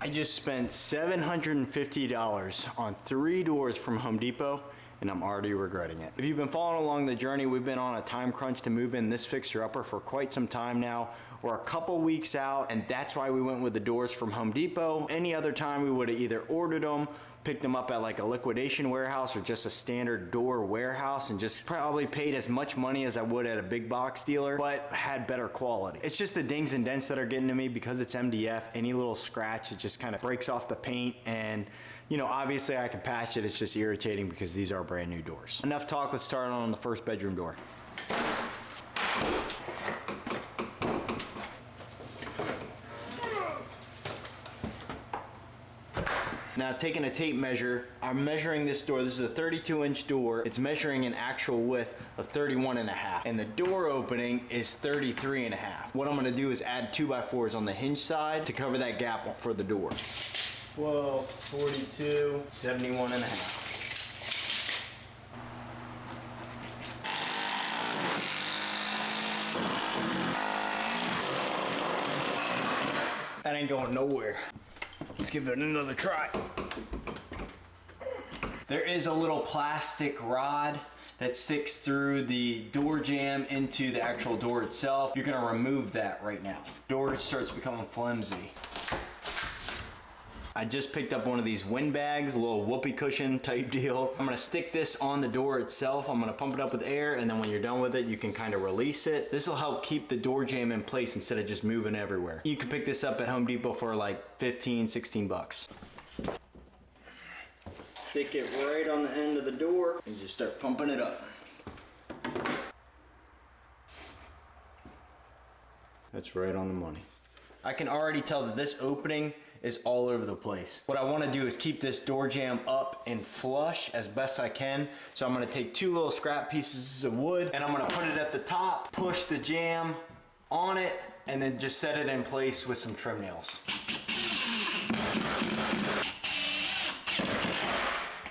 I just spent $750 on 3 doors from Home Depot, and I'm already regretting it. If you've been following along the journey, we've been on a time crunch to move in this fixer-upper for quite some time now. We're a couple weeks out, and that's why we went with the doors from Home Depot. Any other time we would have either ordered them, picked them up at like a liquidation warehouse or just a standard door warehouse and just probably paid as much money as I would at a big box dealer, but had better quality. It's just the dings and dents that are getting to me because it's MDF. Any little scratch, it just kind of breaks off the paint, and you know, obviously I can patch it. It's just irritating because these are brand new doors. Enough talk, let's start on the first bedroom door. Now, taking a tape measure, I'm measuring this door. This is a 32-inch door. It's measuring an actual width of 31.5, and the door opening is 33.5. What I'm gonna do is add 2x4s on the hinge side to cover that gap for the door. 12, 42, 71.5. That ain't going nowhere. Let's give it another try. There is a little plastic rod that sticks through the door jamb into the actual door itself. You're gonna remove that right now. Door starts becoming flimsy. I just picked up one of these Winbags, a little whoopee cushion type deal. I'm gonna stick this on the door itself. I'm gonna pump it up with air, and then when you're done with it, you can kind of release it. This will help keep the door jamb in place instead of just moving everywhere. You can pick this up at Home Depot for like 15, 16 bucks. Stick it right on the end of the door and just start pumping it up. That's right on the money. I can already tell that this opening is all over the place. What I want to do is keep this door jamb up and flush as best I can. So I'm going to take 2 little scrap pieces of wood and I'm going to put it at the top, push the jamb on it, and then just set it in place with some trim nails.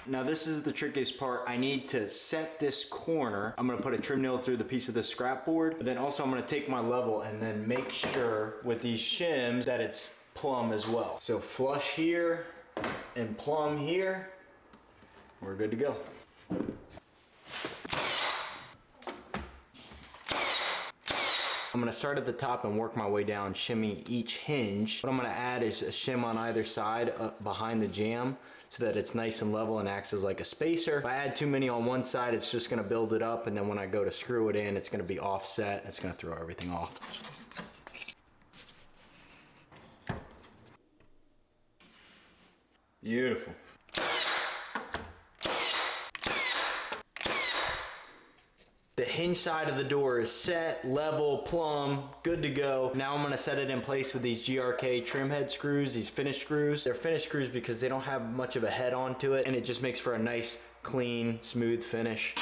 Now this is the trickiest part. I need to set this corner. I'm gonna put a trim nail through the piece of the scrap board, but then also I'm gonna take my level and then make sure with these shims that it's plumb as well. So flush here and plumb here. We're good to go. I'm gonna start at the top and work my way down, shimmy each hinge. What I'm gonna add is a shim on either side behind the jamb so that it's nice and level and acts as like a spacer. If I add too many on one side, it's just gonna build it up, and then when I go to screw it in, it's gonna be offset. It's gonna throw everything off. Beautiful. The hinge side of the door is set, level, plumb, good to go. Now I'm gonna set it in place with these GRK trim head screws, these finish screws. They're finish screws because they don't have much of a head onto it, and it just makes for a nice, clean, smooth finish.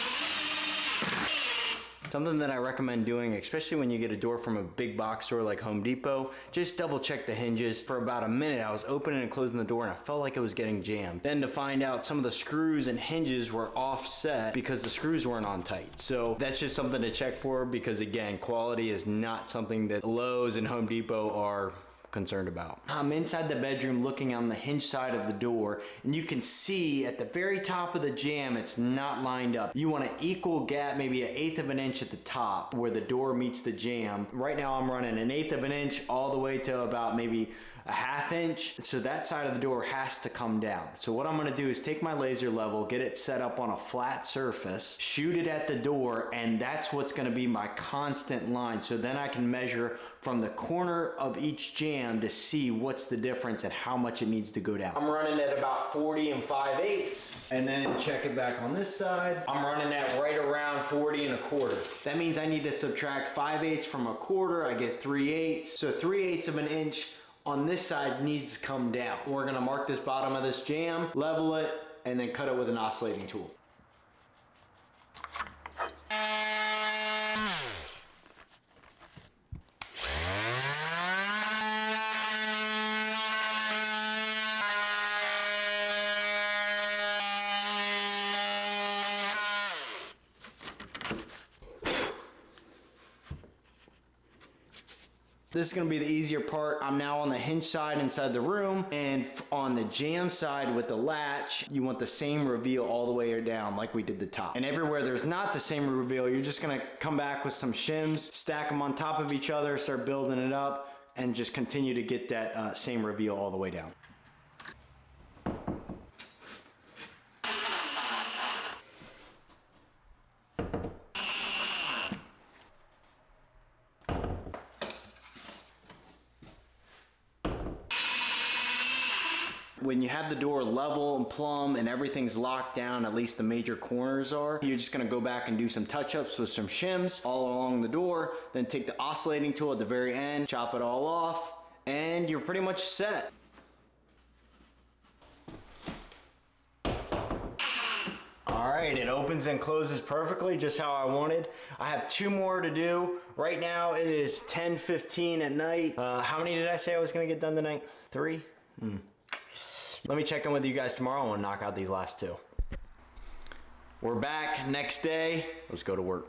Something that I recommend doing, especially when you get a door from a big box store like Home Depot, just double check the hinges. For about a minute, I was opening and closing the door and I felt like it was getting jammed. Then to find out some of the screws and hinges were offset because the screws weren't on tight. So that's just something to check for, because again, quality is not something that Lowe's and Home Depot are concerned about. I'm inside the bedroom looking on the hinge side of the door, and you can see at the very top of the jamb it's not lined up. You want an equal gap, maybe 1/8 of an inch at the top where the door meets the jamb. Right now I'm running 1/8 of an inch all the way to about maybe 1/2 inch, so that side of the door has to come down. So what I'm gonna do is take my laser level, get it set up on a flat surface, shoot it at the door, and that's what's gonna be my constant line. So then I can measure from the corner of each jamb to see what's the difference and how much it needs to go down. I'm running at about 40 5/8, and then check it back on this side. I'm running at right around 40 1/4. That means I need to subtract 5/8 from 1/4, I get 3/8. So 3/8 of an inch on this side needs to come down. We're gonna mark this bottom of this jamb, level it, and then cut it with an oscillating tool. This is gonna be the easier part. I'm now on the hinge side inside the room, and on the jam side with the latch, you want the same reveal all the way down like we did the top. And everywhere there's not the same reveal, you're just gonna come back with some shims, stack them on top of each other, start building it up, and just continue to get that same reveal all the way down. When you have the door level and plumb and everything's locked down, at least the major corners are, you're just gonna go back and do some touch-ups with some shims all along the door, then take the oscillating tool at the very end, chop it all off, and you're pretty much set. All right, it opens and closes perfectly, just how I wanted. I have 2 more to do. Right now it is 10:15 at night. How many did I say I was gonna get done tonight? 3? Let me check in with you guys tomorrow and knock out these last 2. We're back next day. Let's go to work.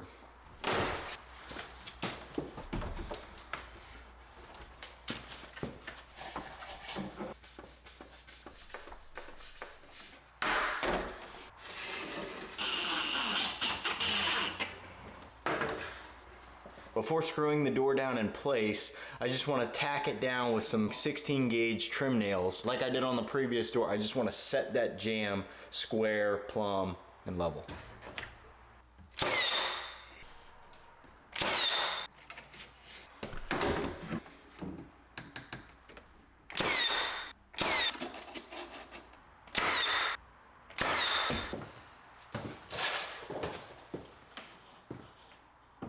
Before screwing the door down in place, I just want to tack it down with some 16 gauge trim nails. Like I did on the previous door, I just want to set that jamb square, plumb, and level.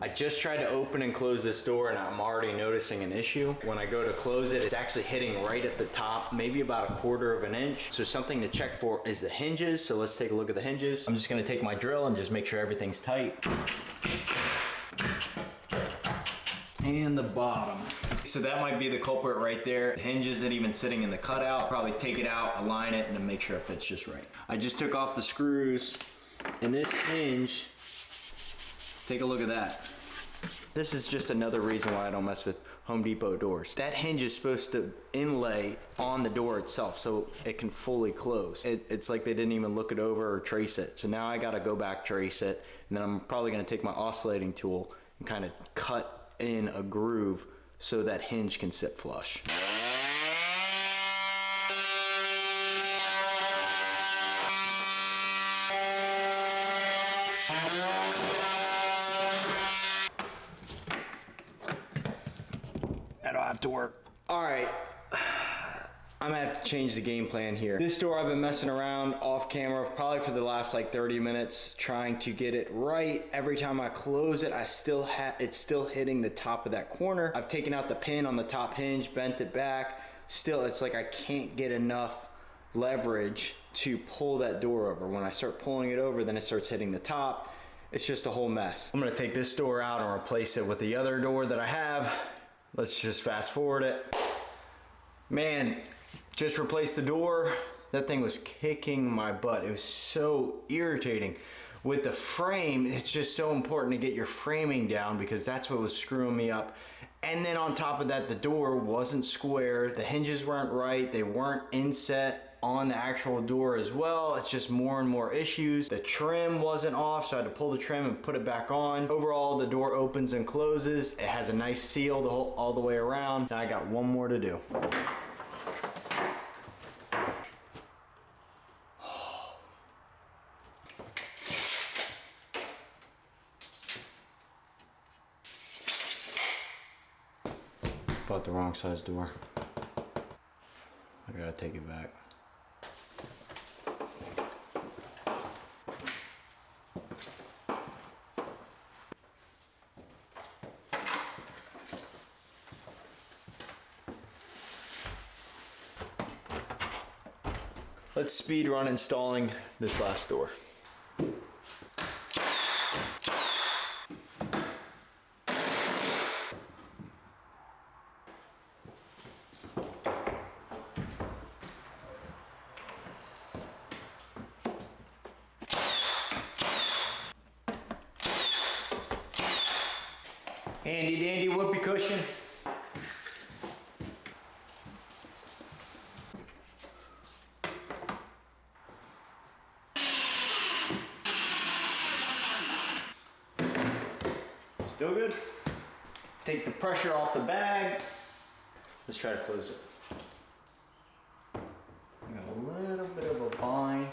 I just tried to open and close this door and I'm already noticing an issue. When I go to close it, it's actually hitting right at the top, maybe about 1/4 of an inch. So something to check for is the hinges. So let's take a look at the hinges. I'm just gonna take my drill and just make sure everything's tight. And the bottom. So that might be the culprit right there. The hinge isn't even sitting in the cutout. Probably take it out, align it, and then make sure it fits just right. I just took off the screws and this hinge, take a look at that. This is just another reason why I don't mess with Home Depot doors. That hinge is supposed to inlay on the door itself so it can fully close. It's like they didn't even look it over or trace it. So now I gotta go back, trace it, and then I'm probably gonna take my oscillating tool and kind of cut in a groove so that hinge can sit flush. That'll have to work. All right, I'm gonna have to change the game plan here. This door I've been messing around off camera probably for the last like 30 minutes trying to get it right. Every time I close it, it's still hitting the top of that corner. I've taken out the pin on the top hinge, bent it back. Still, it's like I can't get enough leverage to pull that door over. When I start pulling it over, then it starts hitting the top. It's just a whole mess. I'm gonna take this door out and replace it with the other door that I have. Let's just fast forward it. Man, just replaced the door. That thing was kicking my butt. It was so irritating. With the frame, it's just so important to get your framing down because that's what was screwing me up. And then on top of that, the door wasn't square. The hinges weren't right. They weren't inset on the actual door as well. It's just more and more issues. The trim wasn't off, so I had to pull the trim and put it back on. Overall, the door opens and closes. It has a nice seal all the way around. Now I got one more to do. Bought the wrong size door. I gotta take it back. Let's speed run installing this last door. Handy dandy whoopee cushion. Still good. Take the pressure off the bag. Let's try to close it. Got a little bit of a bind.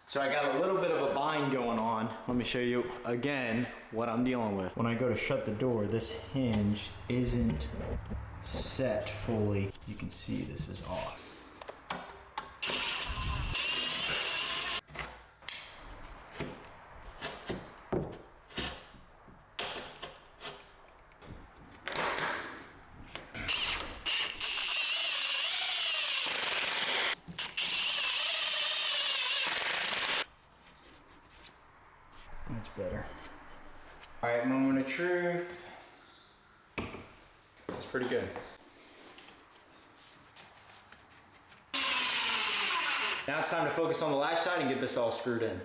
So I got a little bit of a bind going on. Let me show you again what I'm dealing with. When I go to shut the door, this hinge isn't set fully. You can see this is off. That's better. All right, moment of truth. That's pretty good. Now it's time to focus on the latch side and get this all screwed in.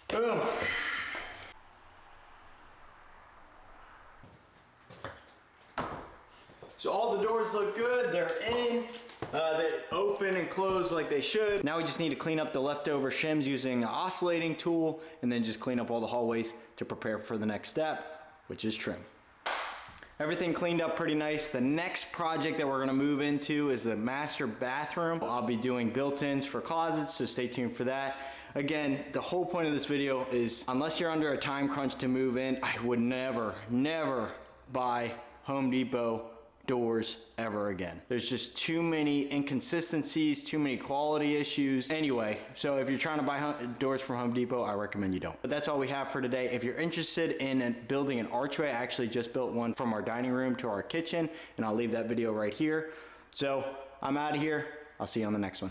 Boom. So all the doors look good, they're in, they open and close like they should. Now we just need to clean up the leftover shims using an oscillating tool and then just clean up all the hallways to prepare for the next step, which is trim. Everything cleaned up pretty nice. The next project that we're gonna move into is the master bathroom. I'll be doing built-ins for closets, so stay tuned for that. Again, the whole point of this video is, unless you're under a time crunch to move in, I would never buy Home Depot doors ever again. There's just too many inconsistencies, too many quality issues. Anyway, so if you're trying to buy doors from Home Depot, I recommend you don't. But that's all we have for today. If you're interested in building an archway, I actually just built one from our dining room to our kitchen, and I'll leave that video right here. So I'm out of here. I'll see you on the next one.